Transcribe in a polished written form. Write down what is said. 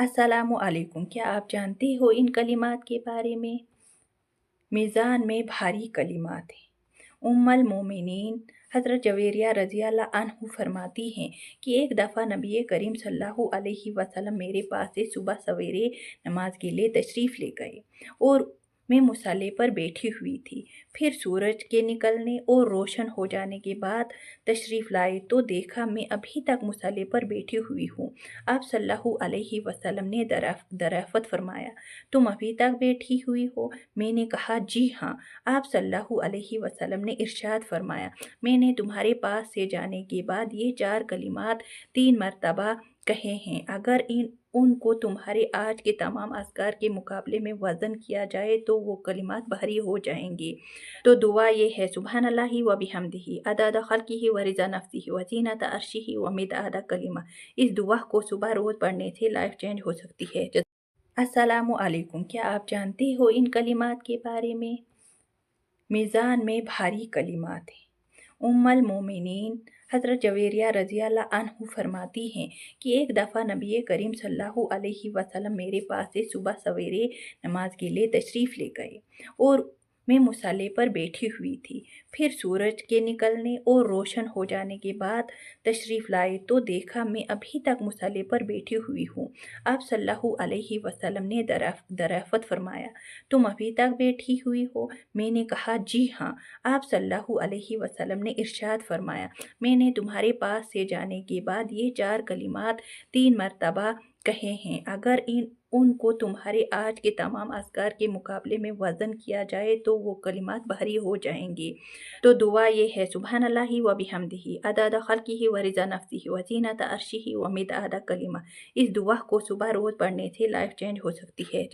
अस्सलामु अलैकुम। क्या आप जानते हो इन कलिमात के बारे में? मीज़ान में भारी कलिमात हैं। उम्मुल मोमिनीन हज़रत जवेरिया रज़ियल्लाहु अन्हु फरमाती हैं कि एक दफ़ा नबी करीम सल्लल्लाहु अलैहि वसल्लम मेरे पास से सुबह सवेरे नमाज के लिए तशरीफ़ ले गए और मैं मुसल्ले पर बैठी हुई थी। फिर सूरज के निकलने और रोशन हो जाने के बाद तशरीफ़ लाए तो देखा मैं अभी तक मुसल्ले पर बैठी हुई हूँ। आप सल्लल्लाहु अलैहि वसल्लम ने दराफ़त फरमाया, तुम अभी तक बैठी हुई हो? मैंने कहा, जी हाँ। आप सल्लल्लाहु अलैहि वसल्लम ने इरशाद फरमाया, मैंने तुम्हारे पास से जाने के बाद ये 4 कलिमात 3 मरतबा कहे हैं। अगर उनको तुम्हारे आज के तमाम अज़कार के मुकाबले में वज़न किया जाए तो वो कलिमात भारी हो जाएंगे। तो दुआ ये है, सुब्हानल्लाहि व बिहम्दिही अदद खल्किही व रिज़ा नफ्सिही व ज़ीनत अर्शिही व मिदाद कलिमा। इस दुआ को सुबह रोज़ पढ़ने से लाइफ चेंज हो सकती है। अस्सलामु अलैकुम। क्या आप जानते हो इन कलिमात के बारे में? मीज़ान में भारी कलिमात हैं। उम्मुल मोमिनीन हज़रत जवेरिया रज़ियल्लाहु अन्हु फरमाती हैं कि एक दफ़ा नबी करीम सल्लल्लाहु अलैहि वसल्लम मेरे पास से सुबह सवेरे नमाज के लिए तशरीफ़ ले गए और मैं मुसल्ले पर बैठी हुई थी। फिर सूरज के निकलने और रोशन हो जाने के बाद तशरीफ़ लाए तो देखा मैं अभी तक मुसल्ले पर बैठी हुई हूँ। आप सल्लल्लाहु अलैहि वसल्लम ने दराफ़त फरमाया, तुम अभी तक बैठी हुई हो? मैंने कहा, जी हाँ। आप सल्लल्लाहु अलैहि वसल्लम ने इरशाद फरमाया, मैंने तुम्हारे पास से जाने के बाद ये 4 कलिमात 3 मरतबा कहे हैं। अगर उनको तुम्हारे आज के तमाम अज़कार के मुकाबले में वज़न किया जाए तो वो कलिमात भारी हो जाएंगे। तो दुआ ये है, सुब्हानल्लाहि व बिहम्दिही अदद खल्किही व रिज़ा नफ्सिही व ज़ीनत अर्शिही व मिदाद कलिमा। इस दुआ को सुबह रोज़ पढ़ने से लाइफ चेंज हो सकती है।